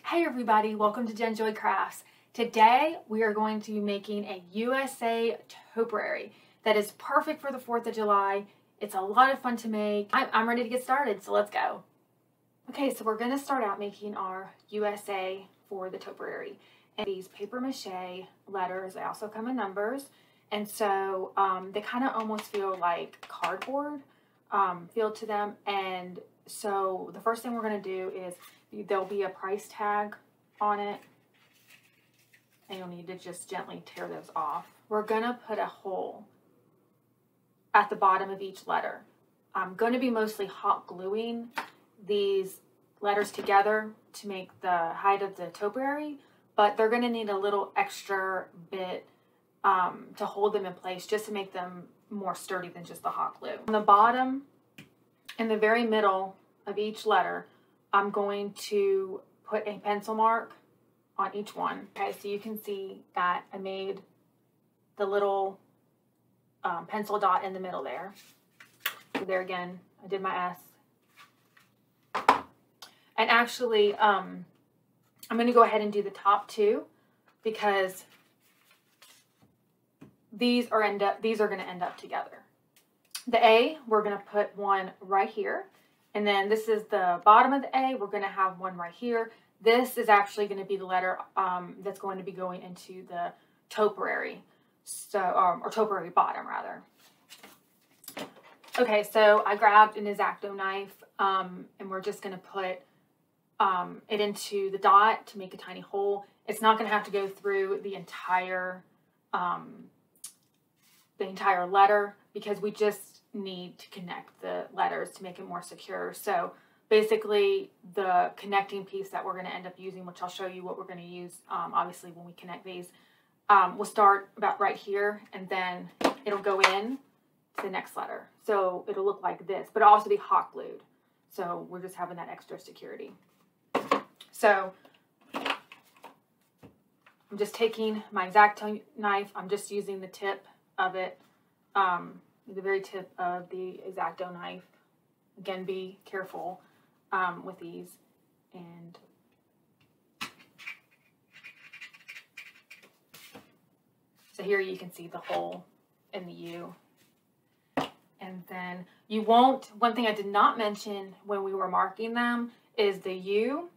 Hey everybody, welcome to Jen Joy Crafts. Today we are going to be making a USA topiary that is perfect for the 4th of July. It's a lot of fun to make. I'm ready to get started, so let's go. Okay, so we're going to start out making our USA for the topiary. And these paper mache letters, they also come in numbers. And so they kind of almost feel like cardboard feel to them. And so the first thing we're going to do is there'll be a price tag on it, and you'll need to just gently tear those off. We're going to put a hole at the bottom of each letter. I'm going to be mostly hot gluing these letters together to make the height of the topiary, but they're going to need a little extra bit to hold them in place, just to make them more sturdy than just the hot glue. On the bottom, in the very middle of each letter, I'm going to put a pencil mark on each one. Okay, so you can see that I made the little pencil dot in the middle there. So there again, I did my S. And actually, I'm going to go ahead and do the top two, because these are going to end up together. The A, we're going to put one right here. And then this is the bottom of the A. We're going to have one right here. This is actually going to be the letter that's going to be going into the topiary. So, or topiary bottom, rather. Okay, so I grabbed an X-Acto knife, and we're just going to put it into the dot to make a tiny hole. It's not going to have to go through the entire letter, because we just need to connect the letters to make it more secure. So basically the connecting piece that we're going to end up using, which I'll show you what we're going to use obviously when we connect these, we'll start about right here, and then it'll go in to the next letter. So it'll look like this, but it'll also be hot glued. So we're just having that extra security. So I'm just taking my X-Acto knife. I'm just using the tip of it, the very tip of the X-Acto knife. Again, be careful with these. And so here you can see the hole in the U. And then you won't, one thing I did not mention when we were marking them is the U.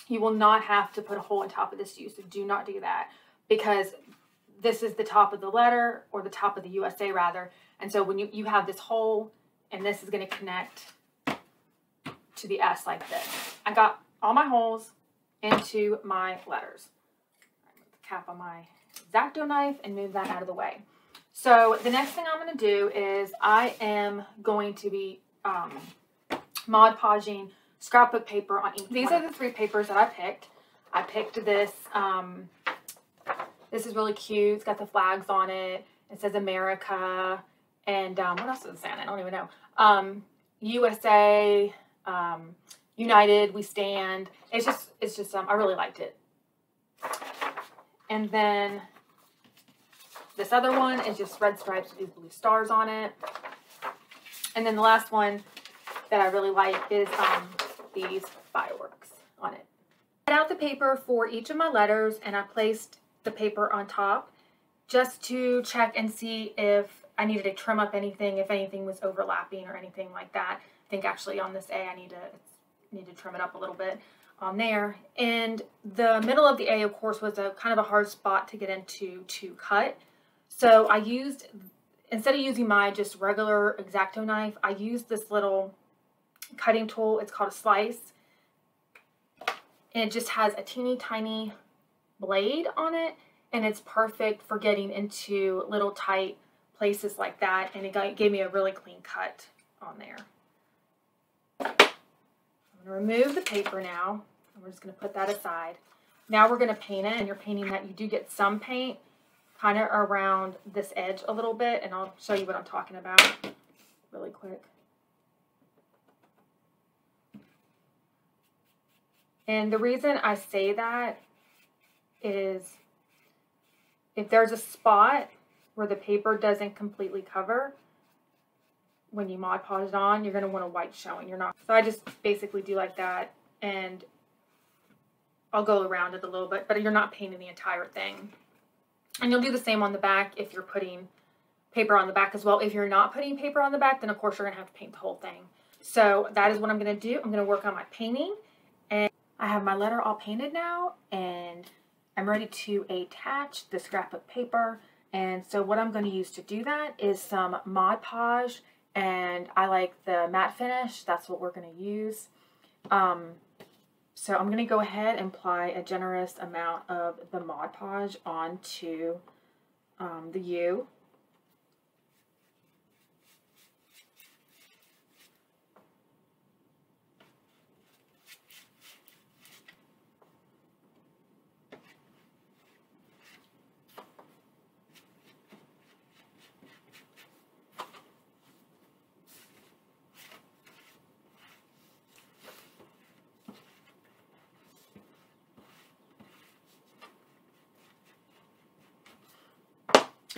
You will not have to put a hole on top of this U, so do not do that, because this is the top of the letter, or the top of the USA rather. And so when you have this hole, and this is going to connect to the S like this. I got all my holes into my letters. I'm going to cap on my X-Acto knife and move that out of the way. So the next thing I'm going to do is I am going to be Mod Podging scrapbook paper on each. These are the 3 papers that I picked. I picked this. This is really cute. It's got the flags on it. It says America. And what else does it say on it? I don't even know. USA, United, we stand. It's just I really liked it. And then this other one is just red stripes with these blue stars on it. And then the last one that I really like is these fireworks on it. I cut out the paper for each of my letters, and I placed the paper on top just to check and see if I needed to trim up anything, if anything was overlapping or anything like that. I think actually on this A I need to trim it up a little bit on there. And the middle of the A, of course, was a kind of a hard spot to get into to cut. So I used, instead of using my just regular X-Acto knife, I used this little cutting tool. It's called a slice, and it just has a teeny tiny blade on it, and it's perfect for getting into little tight places like that, and it gave me a really clean cut on there. I'm going to remove the paper now, and we're just going to put that aside. Now we're going to paint it, and you're painting that. You do get some paint kind of around this edge a little bit, and I'll show you what I'm talking about really quick. And the reason I say that is if there's a spot where the paper doesn't completely cover, when you Mod Podge it on, you're going to want a white showing. You're not. So I just basically do like that, and I'll go around it a little bit, but you're not painting the entire thing. And you'll do the same on the back if you're putting paper on the back as well. If you're not putting paper on the back, then of course you're going to have to paint the whole thing. So that is what I'm going to do. I'm going to work on my painting. And I have my letter all painted now, and I'm ready to attach the scrapbook paper. And so what I'm going to use to do that is some Mod Podge, and I like the matte finish. That's what we're going to use. So I'm going to go ahead and apply a generous amount of the Mod Podge onto the U.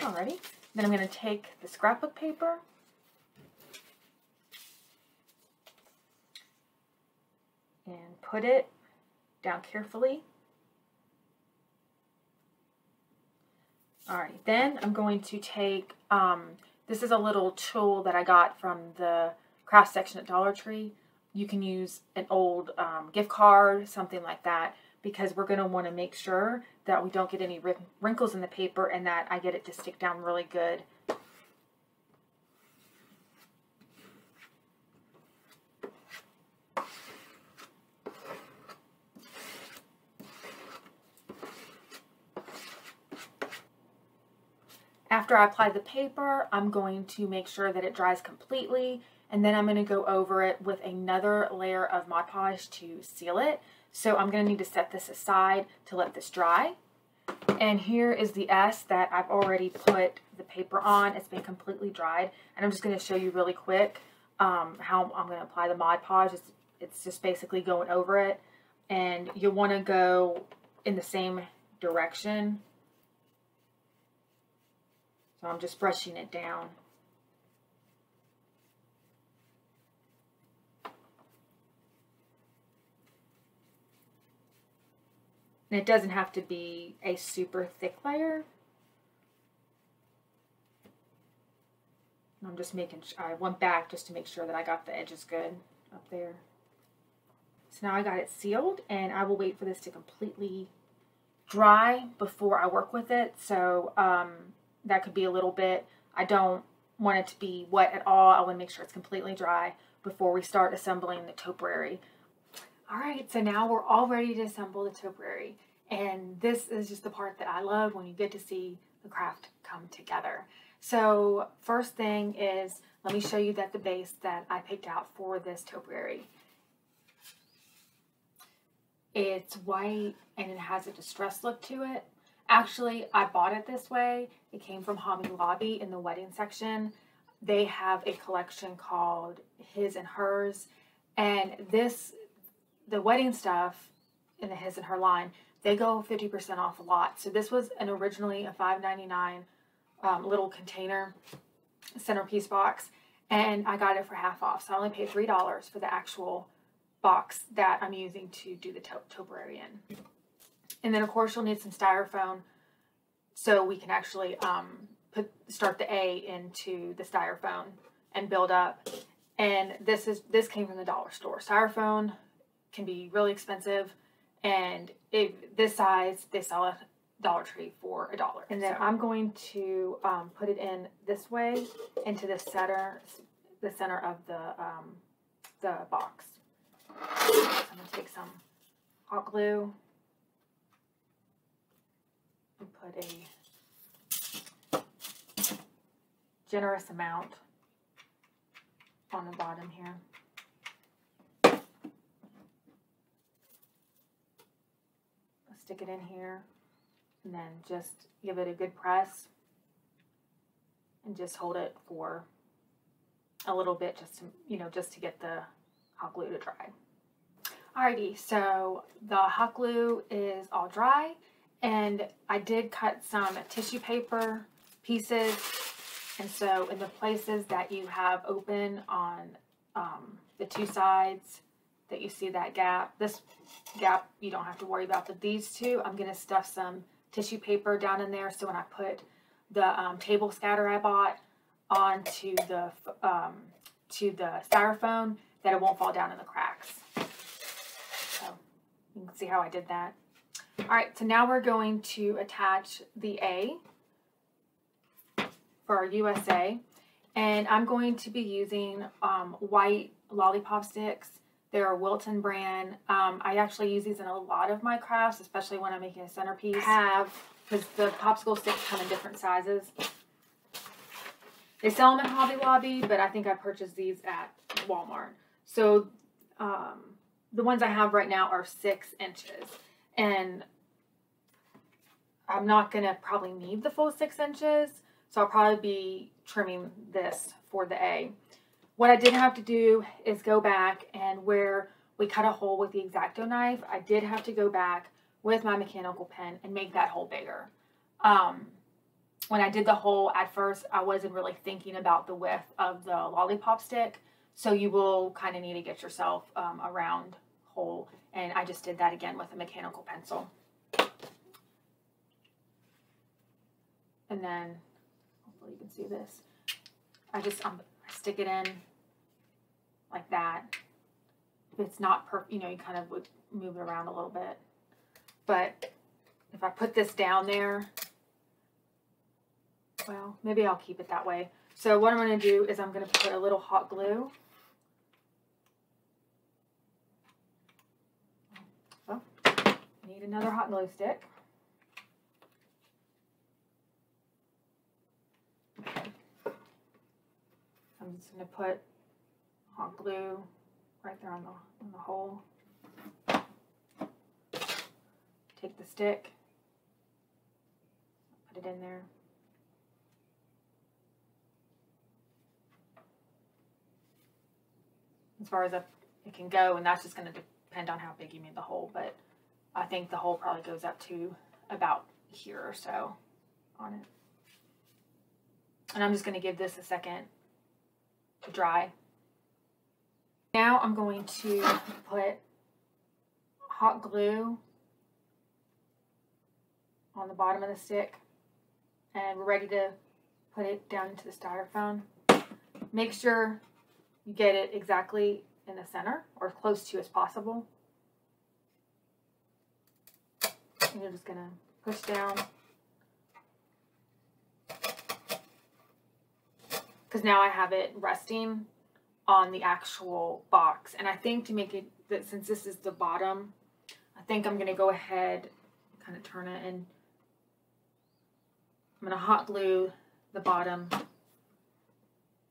Alrighty, then I'm going to take the scrapbook paper and put it down carefully. Alright, then I'm going to take, this is a little tool that I got from the craft section at Dollar Tree. You can use an old gift card, something like that, because we're going to want to make sure that we don't get any wrinkles in the paper and that I get it to stick down really good. After I apply the paper, I'm going to make sure that it dries completely, and then I'm going to go over it with another layer of Mod Podge to seal it. So I'm going to need to set this aside to let this dry. And here is the S that I've already put the paper on. It's been completely dried. And I'm just going to show you really quick how I'm going to apply the Mod Podge. It's just basically going over it. And you'll want to go in the same direction. So I'm just brushing it down. And it doesn't have to be a super thick layer. I'm just making sure, I went back just to make sure that I got the edges good up there. So now I got it sealed, and I will wait for this to completely dry before I work with it. So that could be a little bit, I don't want it to be wet at all. I want to make sure it's completely dry before we start assembling the topiary. Alright, so now we're all ready to assemble the topiary. And this is just the part that I love, when you get to see the craft come together. So first thing is, let me show you that the base that I picked out for this topiary. It's white and it has a distressed look to it. Actually, I bought it this way. It came from Hobby Lobby in the wedding section. They have a collection called His and Hers. And the wedding stuff in the His and Her line, they go 50% off a lot. So this was originally a $5.99 little container centerpiece box, and I got it for half off. So I only paid $3 for the actual box that I'm using to do the topiary in. And then of course you'll need some styrofoam so we can actually start the A into the styrofoam and build up. And this came from the dollar store. Styrofoam can be really expensive, and this size they sell at Dollar Tree for $1. And then I'm going to put it in this way into the center of the box. So I'm going to take some hot glue and put a generous amount on the bottom here. Stick it in here, and then just give it a good press and just hold it for a little bit, just to get the hot glue to dry. Alrighty, so the hot glue is all dry, and I did cut some tissue paper pieces, and so in the places that you have open on the two sides, that you see that gap. This gap you don't have to worry about, but these two, I'm going to stuff some tissue paper down in there, so when I put the table scatter I bought onto the styrofoam, that it won't fall down in the cracks. So you can see how I did that. All right, so now we're going to attach the A for our USA, and I'm going to be using white lollipop sticks. They're a Wilton brand. I actually use these in a lot of my crafts, especially when I'm making a centerpiece. Because the popsicle sticks come in different sizes. They sell them at Hobby Lobby, but I think I purchased these at Walmart. So the ones I have right now are 6 inches. And I'm not going to probably need the full 6 inches. So I'll probably be trimming this for the A. What I did have to do is go back, and where we cut a hole with the X-Acto knife, I did have to go back with my mechanical pen and make that hole bigger. When I did the hole at first, I wasn't really thinking about the width of the lollipop stick. So you will kind of need to get yourself a round hole. And I just did that again with a mechanical pencil. And then, hopefully you can see this. I stick it in like that. If it's not perfect, you know, you kind of would move it around a little bit. But if I put this down there, well, maybe I'll keep it that way. So what I'm going to do is I'm going to put a little hot glue. Oh, need another hot glue stick. I'm just going to put hot glue right there on the hole. Take the stick, put it in there. As far as it can go, and that's just going to depend on how big you made the hole, but I think the hole probably goes up to about here or so on it. And I'm just going to give this a second to dry. Now I'm going to put hot glue on the bottom of the stick, and we're ready to put it down into the styrofoam. Make sure you get it exactly in the center, or as close to as possible. And you're just gonna push down, because now I have it resting on the actual box. And I think to make it, that since this is the bottom, I think I'm gonna go ahead, kind of turn it, and I'm going to hot glue the bottom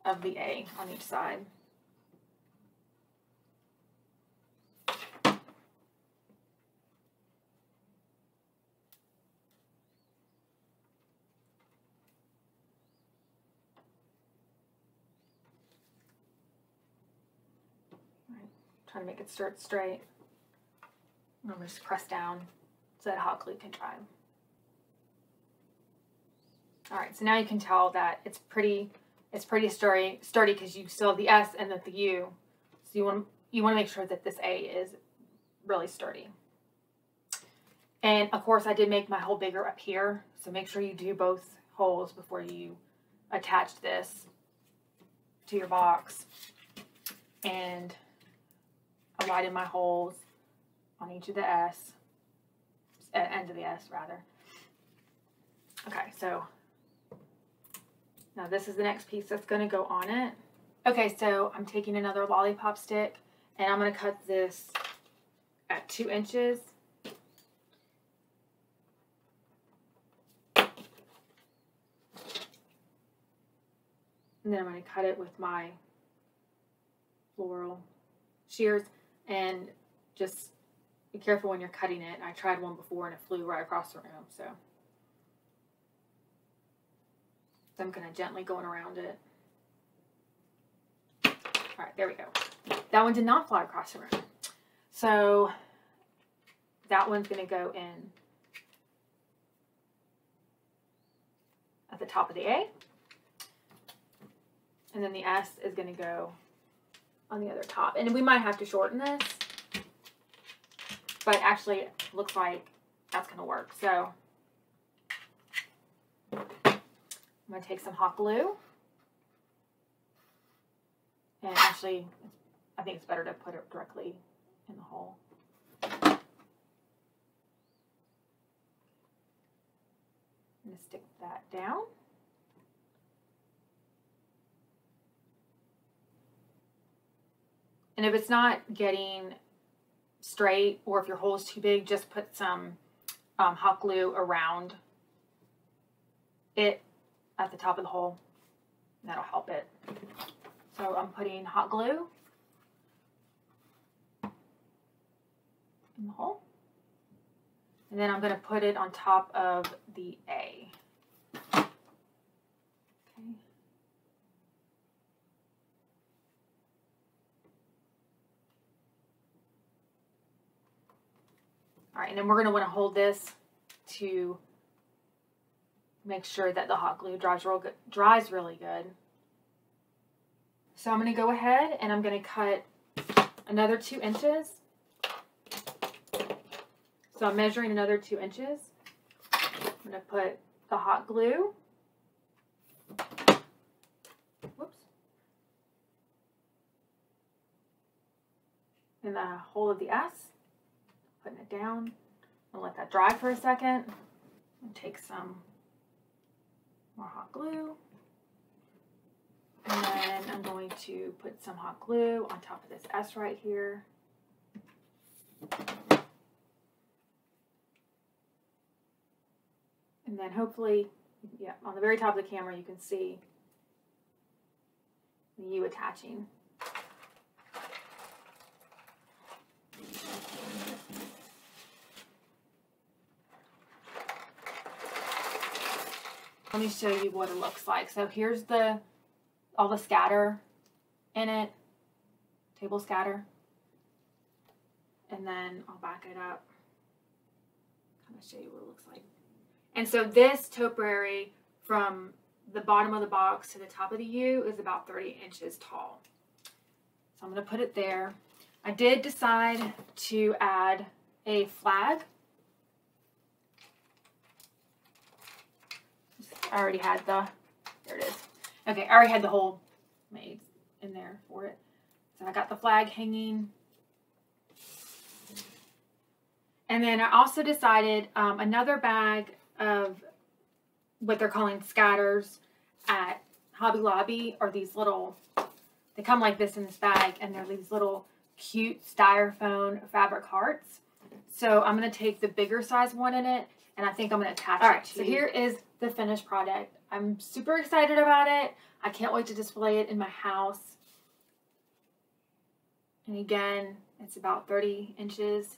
of the A on each side. Right. Trying to make it straight. I'm going to just press down so that hot glue can dry. All right, so now you can tell that it's pretty sturdy because you still have the S and then the U. So you want to make sure that this A is really sturdy. And of course, I did make my hole bigger up here, so make sure you do both holes before you attach this to your box. And I widen my holes on each of the end of the S rather. Okay, so now this is the next piece that's going to go on it. Okay, so I'm taking another lollipop stick, and I'm going to cut this at 2 inches. And then I'm going to cut it with my floral shears, and just be careful when you're cutting it. I tried one before and it flew right across the room, so I'm kind of gently going around it. All right, there we go. That one did not fly across the room. So that one's going to go in at the top of the A. And then the S is going to go on the other top. And we might have to shorten this but actually it looks like that's going to work. So I'm going to take some hot glue. And actually, I think it's better to put it directly in the hole. I'm going to stick that down. And if it's not getting straight, or if your hole is too big, just put some hot glue around it at the top of the hole. That'll help it. So I'm putting hot glue in the hole. And then I'm going to put it on top of the A. Okay. All right, and then we're going to want to hold this to make sure that the hot glue dries really good. So I'm going to go ahead and I'm going to cut another 2 inches. So I'm measuring another 2 inches. I'm going to put the hot glue. Whoops. In the hole of the S. Putting it down. I'll let that dry for a second. And take some more hot glue. And then I'm going to put some hot glue on top of this S right here. And then hopefully, yeah, on the very top of the camera, you can see the U attaching. Let me show you what it looks like. So here's all the scatter in it, table scatter. And then I'll back it up, kind of show you what it looks like. And so this topiary from the bottom of the box to the top of the U is about 30 inches tall. So I'm going to put it there. I did decide to add a flag. I already had there it is. Okay, I already had the hole made in there for it. So I got the flag hanging. And then I also decided another bag of what they're calling scatters at Hobby Lobby are these little, they come like this in this bag, and they're these little cute styrofoam fabric hearts. So I'm going to take the bigger size one in it, and I think I'm going to attach it to. So here is the finished product. I'm super excited about it. I can't wait to display it in my house. And again, it's about 30 inches.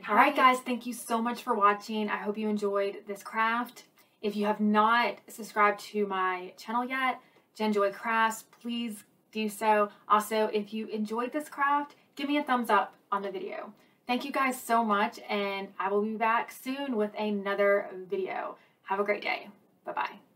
All right, guys, thank you so much for watching. I hope you enjoyed this craft. If you have not subscribed to my channel yet, Jen Joy Crafts, please do so. Also, if you enjoyed this craft, give me a thumbs up on the video. Thank you guys so much, and I will be back soon with another video. Have a great day. Bye-bye.